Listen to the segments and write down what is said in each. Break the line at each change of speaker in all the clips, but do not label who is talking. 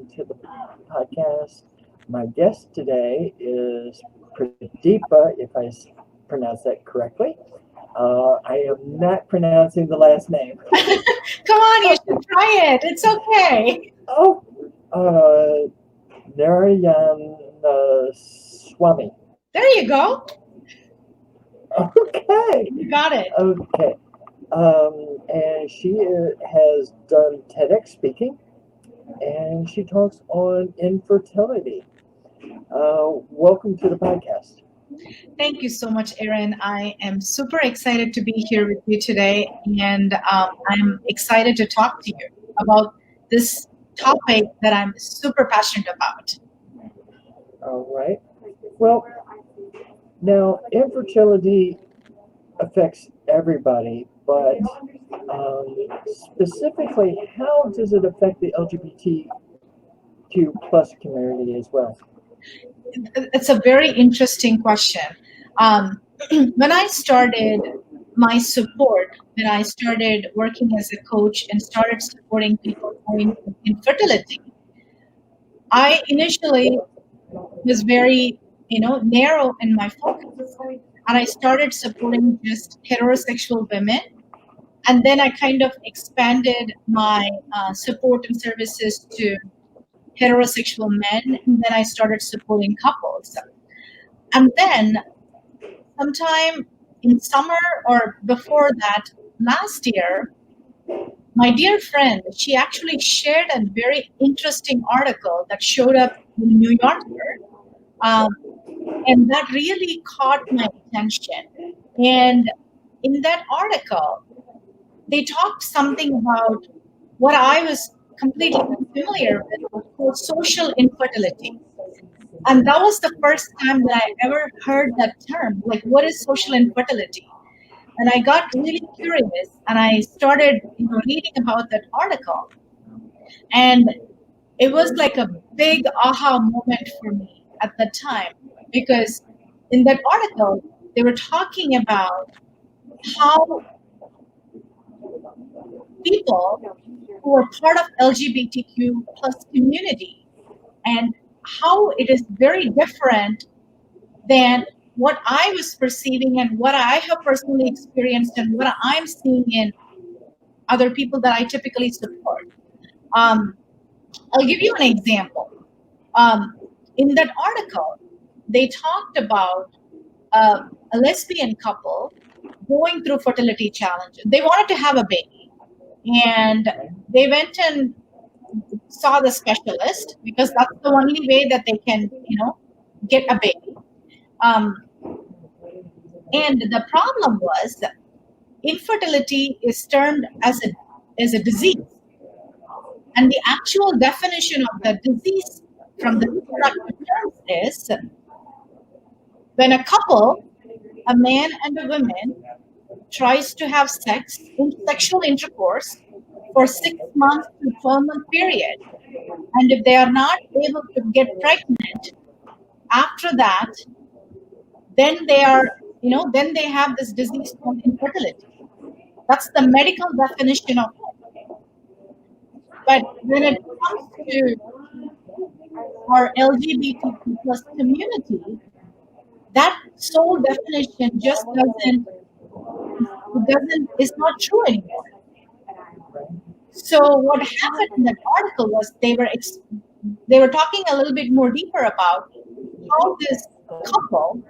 welcome to the podcast. My guest today is Pradeepa, if I pronounce that correctly. I am not pronouncing the last name.
Come on, you should try it. It's okay.
Oh, Narayanaswamy.
There you go.
Okay.
You got it.
Okay. And she has done TEDx speaking, and she talks on infertility. Welcome to the podcast.
Thank you so much, Erin. I am super excited to be here with you today, and I'm excited to talk to you about this topic that I'm super passionate about.
All right. Well, now infertility affects everybody, but specifically, how does it affect the LGBTQ plus community as well?
It's a very interesting question. When I started my support, when I started working as a coach and started supporting people going through infertility, I initially was very, narrow in my focus. And I started supporting just heterosexual women. And then I kind of expanded my support and services to heterosexual men. And then I started supporting couples. And then sometime in summer or before that, last year, my dear friend, she actually shared a very interesting article that showed up in the New Yorker. And that really caught my attention. And in that article, they talked something about what I was completely unfamiliar with, called social infertility. And that was the first time that I ever heard that term. Like, what is social infertility? And I got really curious, and I started, reading about that article. And it was like a big aha moment for me at the time, because in that article, they were talking about how people who are part of LGBTQ plus community and how it is very different than what I was perceiving and what I have personally experienced and what I'm seeing in other people that I typically support. I'll give you an example. In that article, they talked about a lesbian couple going through fertility challenge. They wanted to have a baby, and they went and saw the specialist because that's the only way that they can, get a baby. And the problem was infertility is termed as a disease. And the actual definition of the disease from the reproductive terms is when a couple, a man and a woman, tries to have sexual intercourse for 6 months to 12-month period. And if they are not able to get pregnant after that, then they are, then they have this disease called infertility. That's the medical definition of it. But when it comes to our LGBTQ plus community, that sole definition just is not true anymore. So what happened in that article was they were talking a little bit more deeper about how this couple,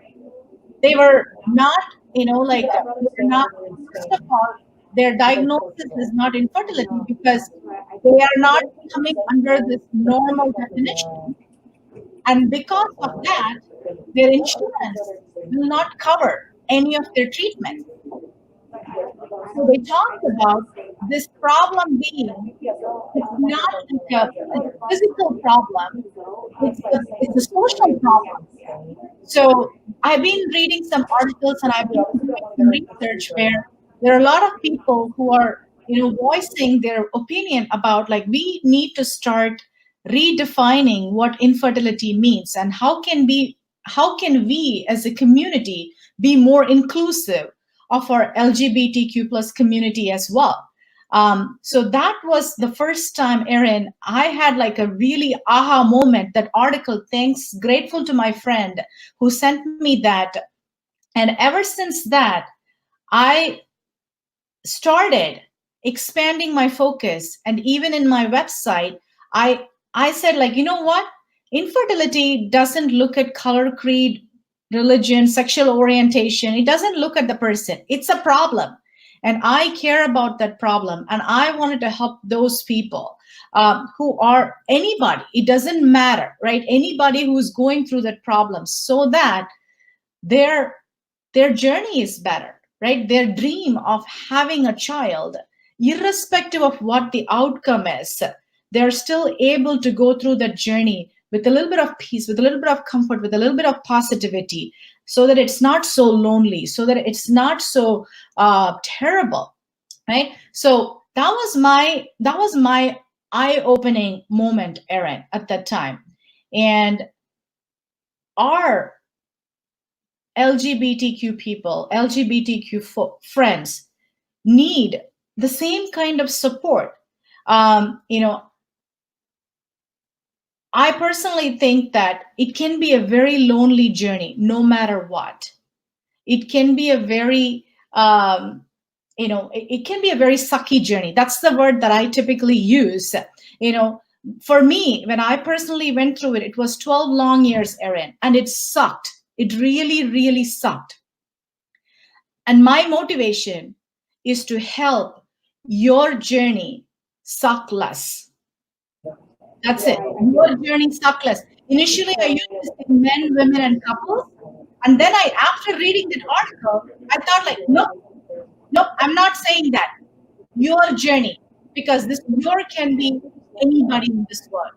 they were not, first of all, their diagnosis is not infertility because they are not coming under this normal definition. And because of that, their insurance will not cover any of their treatments. So they talked about this problem being, it's not like a physical problem, it's a social problem. So I've been reading some articles and I've been doing some research where there are a lot of people who are, voicing their opinion about, like, we need to start redefining what infertility means and how can we as a community be more inclusive of our LGBTQ plus community as well. So that was the first time, Erin, I had like a really aha moment. That article, thanks, grateful to my friend who sent me that. And ever since that, I started expanding my focus. And even in my website, I said, like, you know what? Infertility doesn't look at color, creed, religion, sexual orientation. It doesn't look at the person. It's a problem. And I care about that problem. And I wanted to help those people who are anybody. It doesn't matter, right? Anybody who's going through that problem, so that their journey is better, right? Their dream of having a child, irrespective of what the outcome is, they're still able to go through that journey with a little bit of peace, with a little bit of comfort, with a little bit of positivity, so that it's not so lonely, so that it's not so terrible, right? So that was my eye-opening moment, Erin, at that time. And our LGBTQ people, LGBTQ friends need the same kind of support. You know, I personally think that it can be a very lonely journey, no matter what. It can be a very, it can be a very sucky journey. That's the word that I typically use. You know, for me, when I personally went through it, it was 12 long years, Erin, and it sucked. It really, really sucked. And my motivation is to help your journey suck less. That's it. Your journey suck less. Initially, I used to say men, women, and couples. And then after reading that article, I thought like, nope, I'm not saying that. Your journey, because this your can be anybody in this world.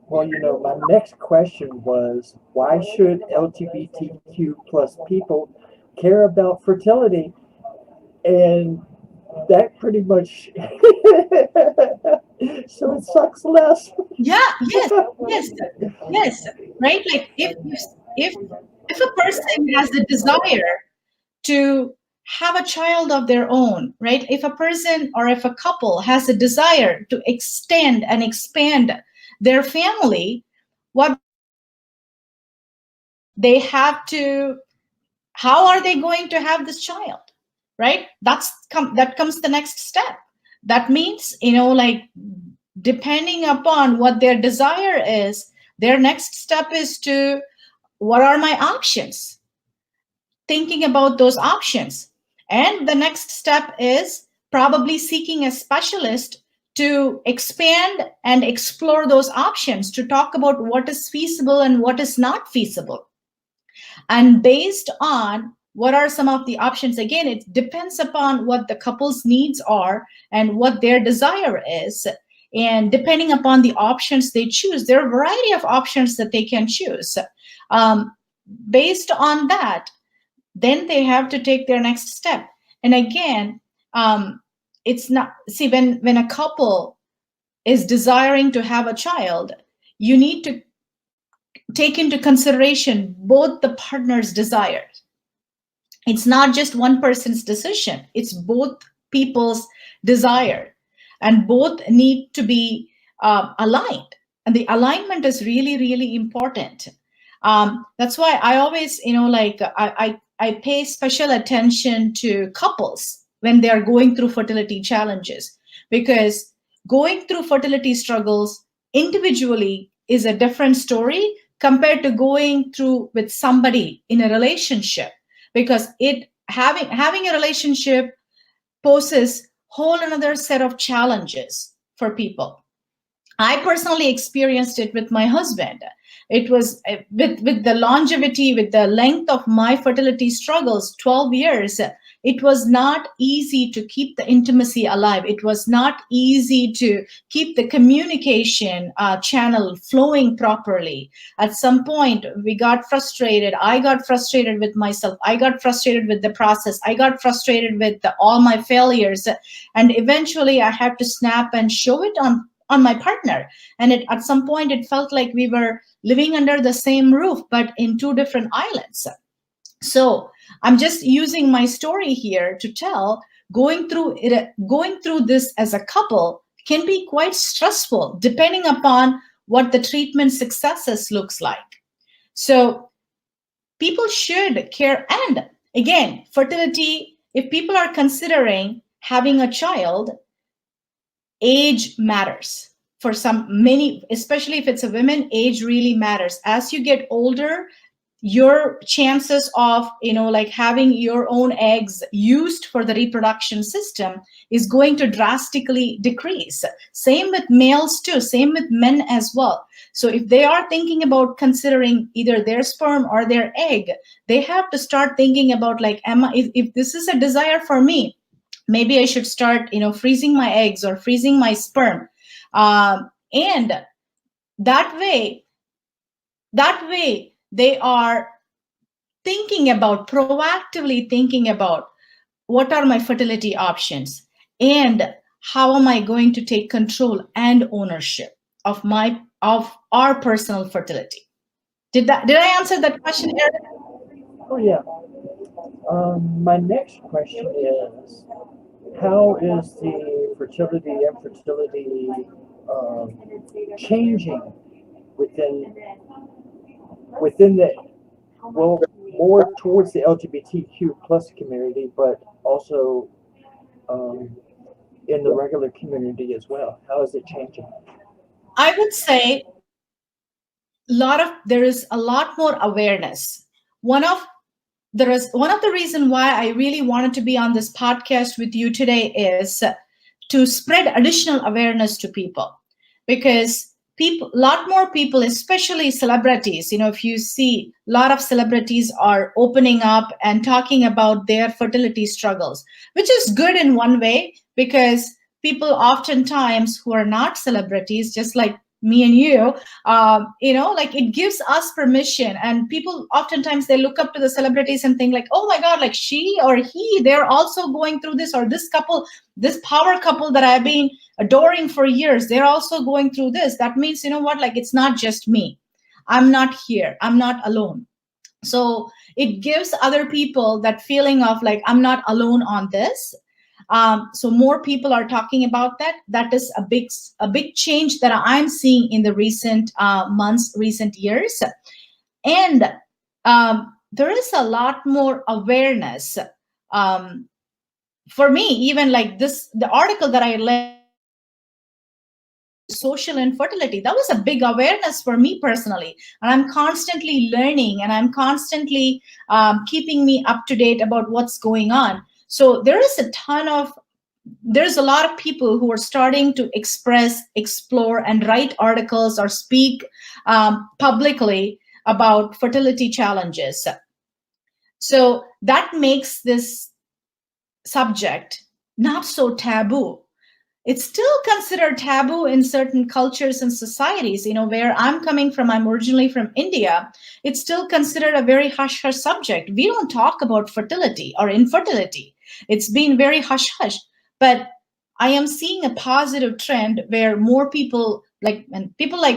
Well, my next question was, why should LGBTQ plus people care about fertility? And that pretty much, so it sucks less.
Yeah, yes, right? Like if a person has a desire to have a child of their own, right? If a person or if a couple has a desire to extend and expand their family, what they have to, how are they going to have this child, right? That comes the next step. That means, like, depending upon what their desire is, their next step is to, what are my options? Thinking about those options. And the next step is probably seeking a specialist to expand and explore those options, to talk about what is feasible and what is not feasible. And based on what are some of the options, again, it depends upon what the couple's needs are and what their desire is. And depending upon the options they choose, there are a variety of options that they can choose. Based on that, then they have to take their next step. And again, it's not, see, when a couple is desiring to have a child, you need to take into consideration both the partner's desires. It's not just one person's decision, it's both people's desire, and both need to be aligned. And the alignment is really, really important. That's why I always, I pay special attention to couples when they are going through fertility challenges, because going through fertility struggles individually is a different story compared to going through with somebody in a relationship, because having a relationship poses whole another set of challenges for people. I personally experienced it with my husband. It was with the longevity, with the length of my fertility struggles, 12 years, it was not easy to keep the intimacy alive. It was not easy to keep the communication channel flowing properly. At some point, we got frustrated. I got frustrated with myself. I got frustrated with the process. I got frustrated with all my failures. And eventually, I had to snap and show it on my partner. And at some point, it felt like we were living under the same roof, but in two different islands. So I'm just using my story here to tell going through this as a couple can be quite stressful depending upon what the treatment successes looks like. So people should care. And again, fertility, if people are considering having a child, age matters. For many, especially if it's a woman, age really matters. As you get older, your chances of like having your own eggs used for the reproduction system is going to drastically decrease. Same with males too, same with men as well. So if they are thinking about considering either their sperm or their egg, they have to start thinking about like, if this is a desire for me, maybe I should start freezing my eggs or freezing my sperm. And that way they are proactively thinking about what are my fertility options and how am I going to take control and ownership of our personal fertility. Did I answer that question, Eric?
Oh yeah. My next question is, how is the fertility, infertility changing within the, well, more towards the LGBTQ plus community, but also in the regular community as well? How is it changing?
I would say there is a lot more awareness. One of the reason why I really wanted to be on this podcast with you today is to spread additional awareness to people, because a lot more people, especially celebrities, if you see, a lot of celebrities are opening up and talking about their fertility struggles, which is good in one way, because people oftentimes who are not celebrities, just like me and you, like it gives us permission. And people oftentimes they look up to the celebrities and think like, oh my God, like she or he, they're also going through this, or this couple, this power couple that I've been adoring for years, they're also going through this. That means, like it's not just me. I'm not here. I'm not alone. So it gives other people that feeling of like, I'm not alone on this. So more people are talking about that. That is a big change that I'm seeing in the recent months, recent years. And there is a lot more awareness. For me, even like the article that I read, social infertility, that was a big awareness for me personally. And I'm constantly learning, and I'm constantly keeping me up to date about what's going on. So there's a lot of people who are starting to express, explore, and write articles or speak publicly about fertility challenges. So that makes this subject not so taboo. It's still considered taboo in certain cultures and societies. Where I'm coming from, I'm originally from India. It's still considered a very hush-hush subject. We don't talk about fertility or infertility. It's been very hush-hush. But I am seeing a positive trend where more people like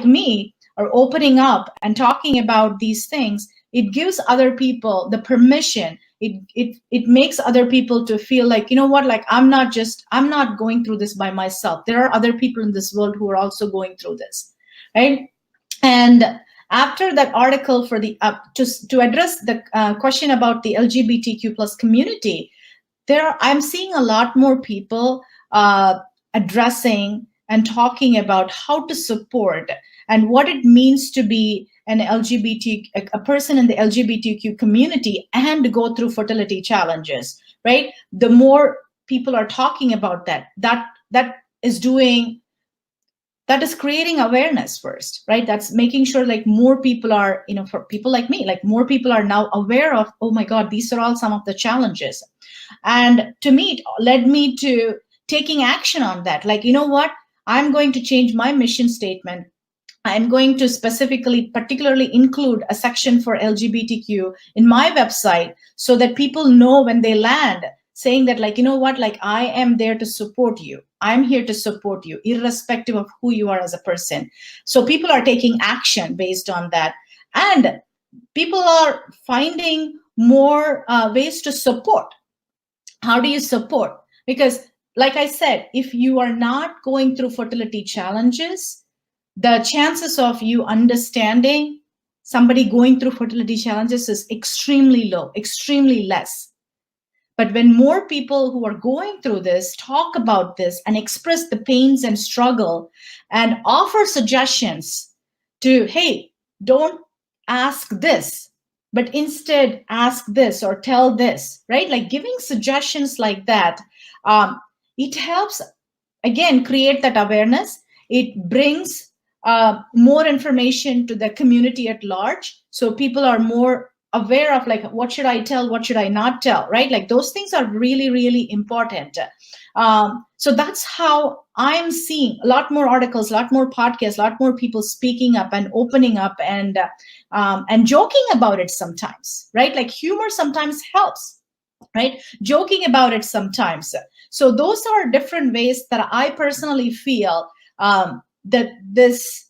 me are opening up and talking about these things. It gives other people the permission. It makes other people to feel like, like I'm not going through this by myself. There are other people in this world who are also going through this, right? And after that article for the to address the question about the LGBTQ plus community, I'm seeing a lot more people addressing and talking about how to support and what it means to be a person in the LGBTQ community and go through fertility challenges, right? The more people are talking about that is creating awareness first, right? That's making sure like more people are, for people like me, like more people are now aware of, oh my God, these are all some of the challenges. And to me, it led me to taking action on that. Like, what? I'm going to change my mission statement. I'm going to particularly include a section for LGBTQ in my website so that people know when they land, saying that like, what, like I am there to support you. I'm here to support you, irrespective of who you are as a person. So people are taking action based on that. And people are finding more ways to support. How do you support? Because like I said, if you are not going through fertility challenges, the chances of you understanding somebody going through fertility challenges is extremely low, extremely less. But when more people who are going through this talk about this and express the pains and struggle and offer suggestions to, hey, don't ask this, but instead ask this or tell this, right? Like giving suggestions like that, it helps, again, create that awareness. It brings more information to the community at large. So people are more aware of like, what should I tell? What should I not tell? Right? Like those things are really, really important. So that's how I'm seeing a lot more articles, a lot more podcasts, a lot more people speaking up and opening up and joking about it sometimes, right? Like humor sometimes helps, right? Joking about it sometimes. So those are different ways that I personally feel that this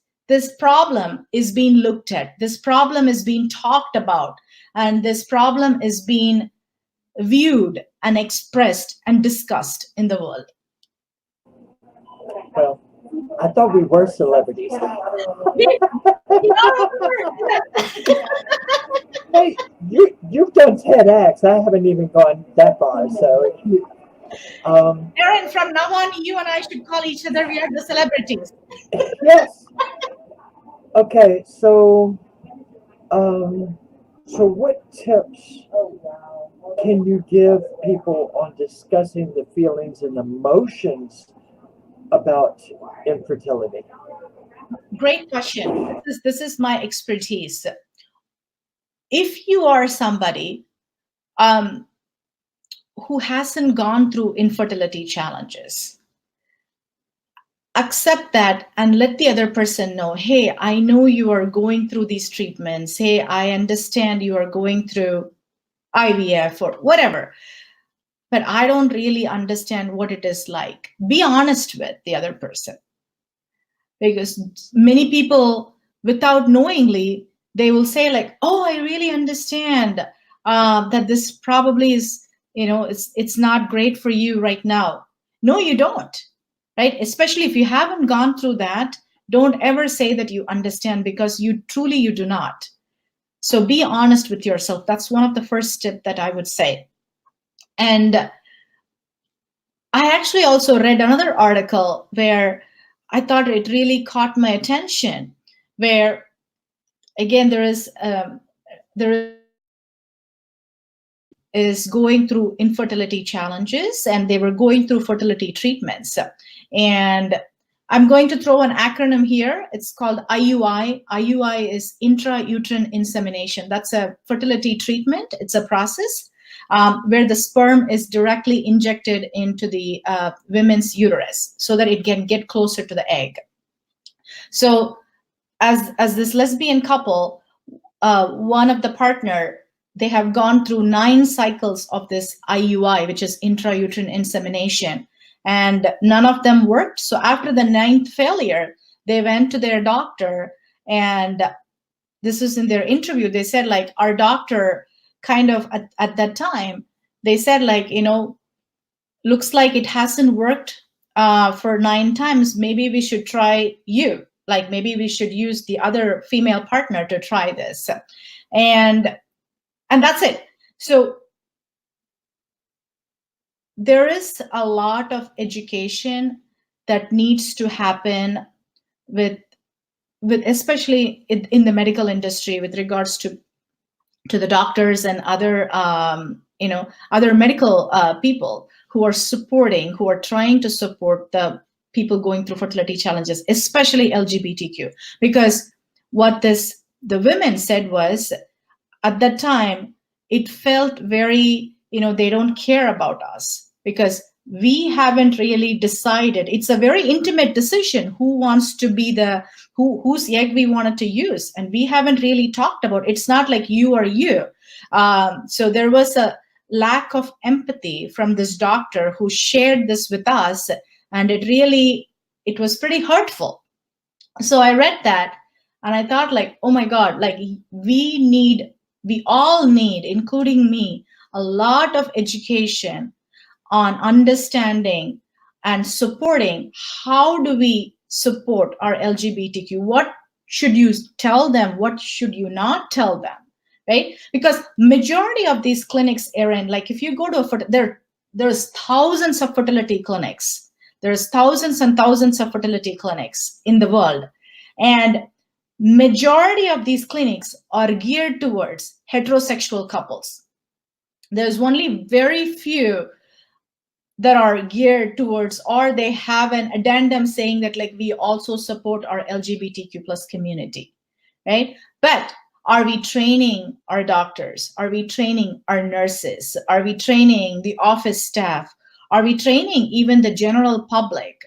problem is being looked at, this problem is being talked about, and this problem is being viewed and expressed and discussed in the world.
Well, I thought we were celebrities. Hey, you've done TEDx. I haven't even gone that far. So,
Aaron, from now on, you and I should call each other. We are the celebrities.
yes. Okay. So, so what tips can you give people on discussing the feelings and emotions about infertility?
Great question. This is my expertise. If you are somebody who hasn't gone through infertility challenges, accept that and let the other person know, hey, I know you are going through these treatments. Hey, I understand you are going through IVF or whatever, but I don't really understand what it is like. Be honest with the other person. Because many people, without knowingly, they will say like, oh, I really understand that this probably is, it's not great for you right now. No, you don't, right? Especially if you haven't gone through that, don't ever say that you understand, because you do not. So be honest with yourself. That's one of the first tips that I would say. And I actually also read another article where I thought it really caught my attention, where again there is going through infertility challenges, and they were going through fertility treatments. And I'm going to throw an acronym here. It's called IUI. IUI is intrauterine insemination. That's a fertility treatment. It's a process where the sperm is directly injected into the women's uterus so that it can get closer to the egg. So as this lesbian couple, one of the partner, they have gone through 9 cycles of this IUI, which is intrauterine insemination, and none of them worked. So after the 9th failure, they went to their doctor, and this was in their interview. They said like, our doctor kind of at that time, they said like, looks like it hasn't worked for 9 times. Maybe we should try you. Like maybe we should use the other female partner to try this. And that's it. So there is a lot of education that needs to happen with especially in the medical industry with regards to the doctors and other other medical people who are trying to support the people going through fertility challenges, especially LGBTQ. Because what the women said was, at that time, it felt very, they don't care about us because we haven't really decided. It's a very intimate decision who wants to be whose egg we wanted to use. And we haven't really talked about it. It's not like you or you. So there was a lack of empathy from this doctor who shared this with us. And it was pretty hurtful. So I read that and I thought like, oh my God, like we all need, including me, a lot of education on understanding and supporting how do we support our LGBTQ. What should you tell them? What should you not tell them? Right? Because majority of these clinics, Erin, like if you go to there's thousands of fertility clinics. There's thousands and thousands of fertility clinics in the world. And majority of these clinics are geared towards heterosexual couples. There's only very few that are geared towards, or they have an addendum saying that like we also support our LGBTQ plus community, right? But are we training our doctors? Are we training our nurses? Are we training the office staff? Are we training even the general public?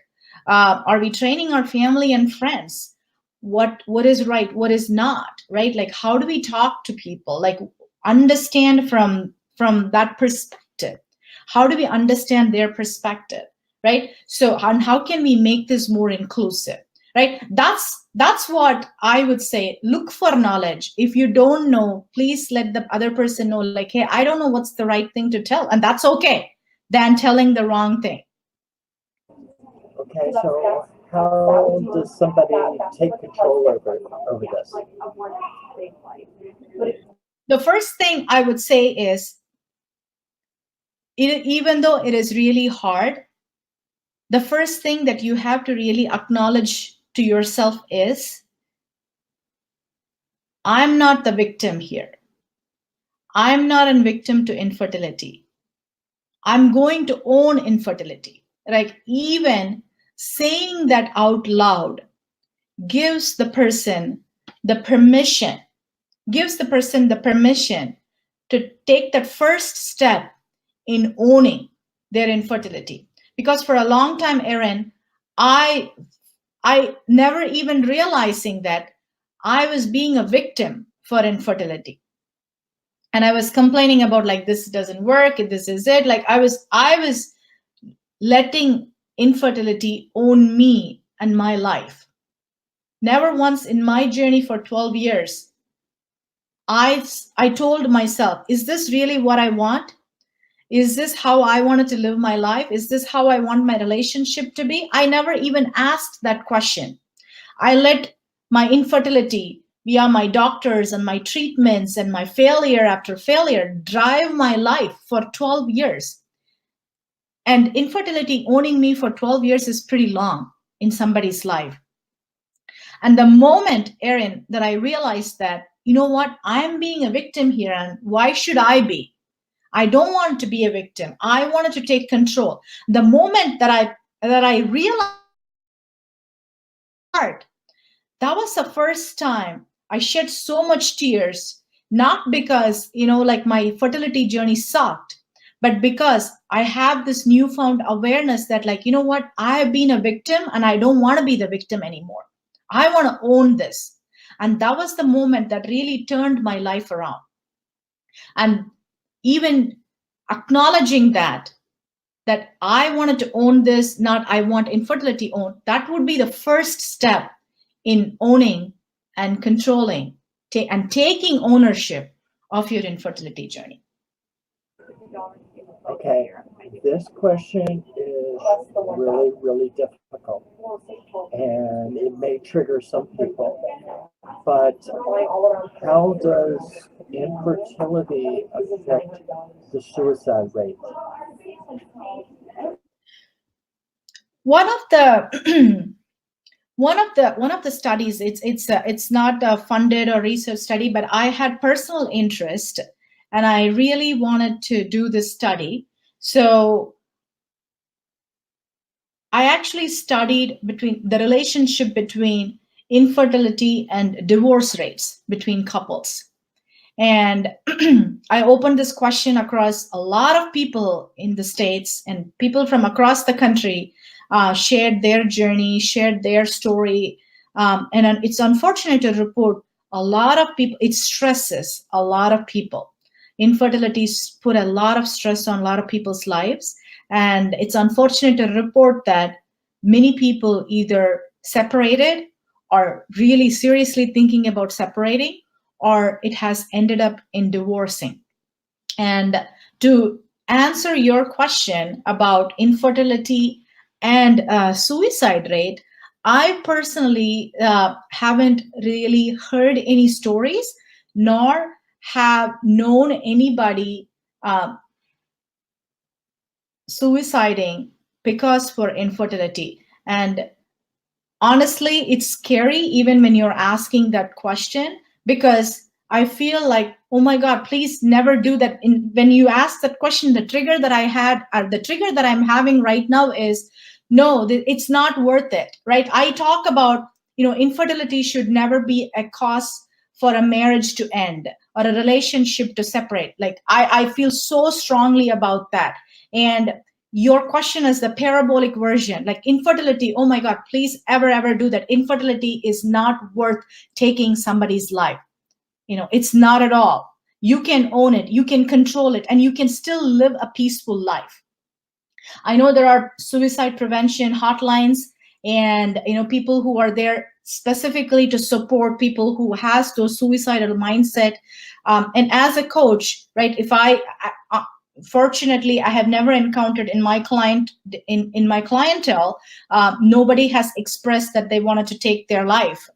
Are we training our family and friends? What is right? What is not, right? Like how do we talk to people? Like understand from that perspective. How do we understand their perspective, right? So, and how can we make this more inclusive, right? That's what I would say. Look for knowledge. If you don't know, please let the other person know, like, hey, I don't know what's the right thing to tell, and that's okay, than telling the wrong thing.
Okay, so how does somebody take control over this?
The first thing I would say is, even though it is really hard, the first thing that you have to really acknowledge to yourself is, I'm not the victim here. I'm not a victim to infertility. I'm going to own infertility. Like even saying that out loud gives the person the permission, to take that first step in owning their infertility. Because for a long time, Erin, I never even realizing that I was being a victim for infertility. And I was complaining about like, this doesn't work, this is it. Like I was letting infertility own me and my life. Never once in my journey for 12 years, I told myself, is this really what I want? Is this how I wanted to live my life? Is this how I want my relationship to be? I never even asked that question. I let my infertility via my doctors and my treatments and my failure after failure drive my life for 12 years. And infertility owning me for 12 years is pretty long in somebody's life. And the moment, Erin, that I realized that, you know what, I'm being a victim here, and why should I be? I don't want to be a victim. I wanted to take control. The moment that I realized that was the first time I shed so much tears, not because, like my fertility journey sucked, but because I have this newfound awareness that like, you know what, I have been a victim and I don't want to be the victim anymore. I want to own this. And that was the moment that really turned my life around. And even acknowledging that I wanted to own this, not I want infertility owned, that would be the first step in owning and controlling and taking ownership of your infertility journey.
Okay, this question is really, really difficult, and it may trigger some people, but how does infertility affect the suicide rate?
One of the one of the studies, it's not a funded or research study, but I had personal interest and I really wanted to do this study. So I actually studied the relationship between infertility and divorce rates between couples. And I opened this question across a lot of people in the States, and people from across the country shared their journey, shared their story. And it's unfortunate to report a lot of people, it stresses a lot of people. Infertility put a lot of stress on a lot of people's lives. And it's unfortunate to report that many people either separated or really seriously thinking about separating, or it has ended up in divorcing. And to answer your question about infertility and suicide rate, I personally haven't really heard any stories, nor have known anybody suiciding because for infertility. And honestly, it's scary even when you're asking that question, because I feel like, oh my God, please never do that. When you ask that question, the trigger that I had, or the trigger that I'm having right now is, no, it's not worth it, right? I talk about, infertility should never be a cause for a marriage to end or a relationship to separate. Like, I feel so strongly about that. And your question is the parabolic version, like infertility, oh my God, please ever do that. Infertility is not worth taking somebody's life. It's not at all. You can own it, you can control it, and you can still live a peaceful life. I know there are suicide prevention hotlines, and people who are there specifically to support people who has those suicidal mindset. And as a coach, right, if fortunately, I have never encountered in my clientele, nobody has expressed that they wanted to take their life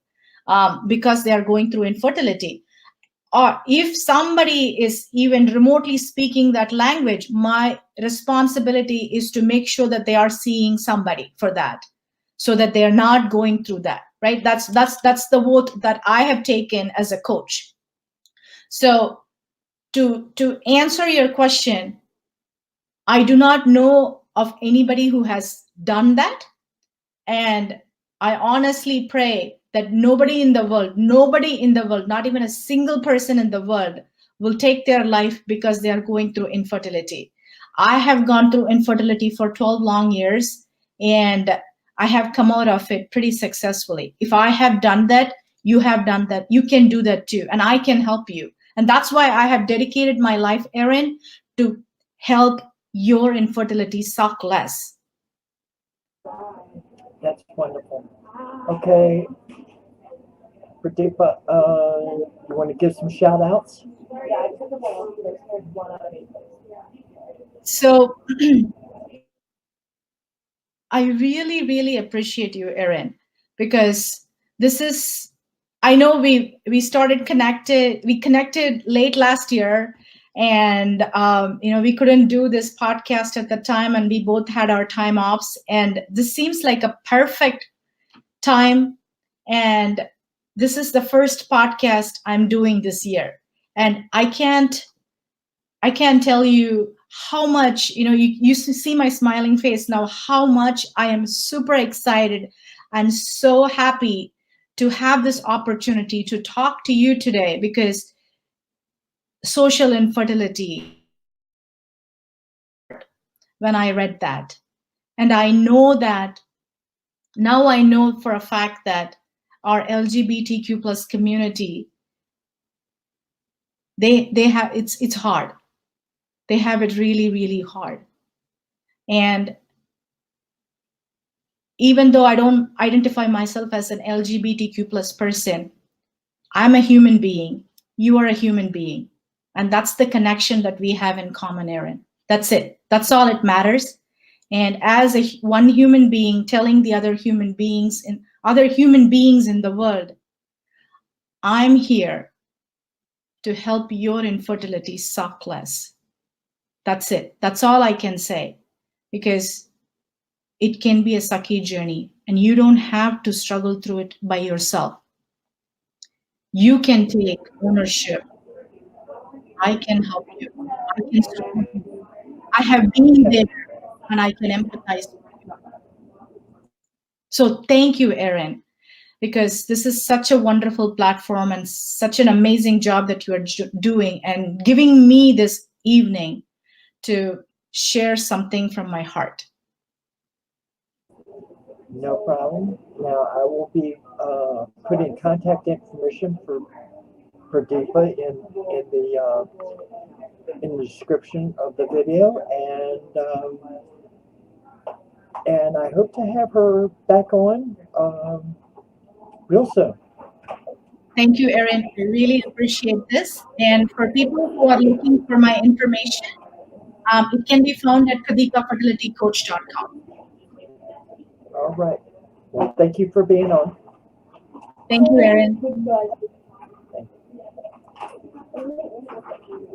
because they are going through infertility. Or if somebody is even remotely speaking that language, my responsibility is to make sure that they are seeing somebody for that, so that they are not going through that, right? That's the vote that I have taken as a coach. So to answer your question, I do not know of anybody who has done that. And I honestly pray that nobody in the world, not even a single person in the world, will take their life because they are going through infertility. I have gone through infertility for 12 long years, and I have come out of it pretty successfully. If I have done that, you have done that. You can do that too, and I can help you. And that's why I have dedicated my life, Erin, to help your infertility suck less.
That's wonderful. Okay, Pradeepa, you want to give some shout outs?
So I really, really appreciate you, Erin, because this is, I know we connected late last year, and we couldn't do this podcast at the time, and we both had our time offs, and this seems like a perfect time. And this is the first podcast I'm doing this year, and I can't tell you how much, you see my smiling face now, how much I am super excited and so happy to have this opportunity to talk to you today, because social infertility when I read that. And I know that now, I know for a fact that our LGBTQ plus community, they have, it's hard. They have it really, really hard. And even though I don't identify myself as an LGBTQ plus person, I'm a human being. You are a human being. And that's the connection that we have in common, Erin. That's it. That's all it matters. And as one human being telling the other human beings in the world, I'm here to help your infertility suck less. That's it. That's all I can say. Because it can be a sucky journey, and you don't have to struggle through it by yourself. You can take ownership. I can help you. I can support you. I have been there, and I can empathize with you. So thank you, Erin, because this is such a wonderful platform and such an amazing job that you are doing, and giving me this evening to share something from my heart.
No problem. Now I will be putting contact information for Pradeepa in the description of the video, and I hope to have her back on real soon.
Thank you, Erin. I really appreciate this. And for people who are looking for my information, It can be found at pradeepafertilitycoach.com.
All right. Well, thank you for being on.
Thank you, Erin.
Thank you.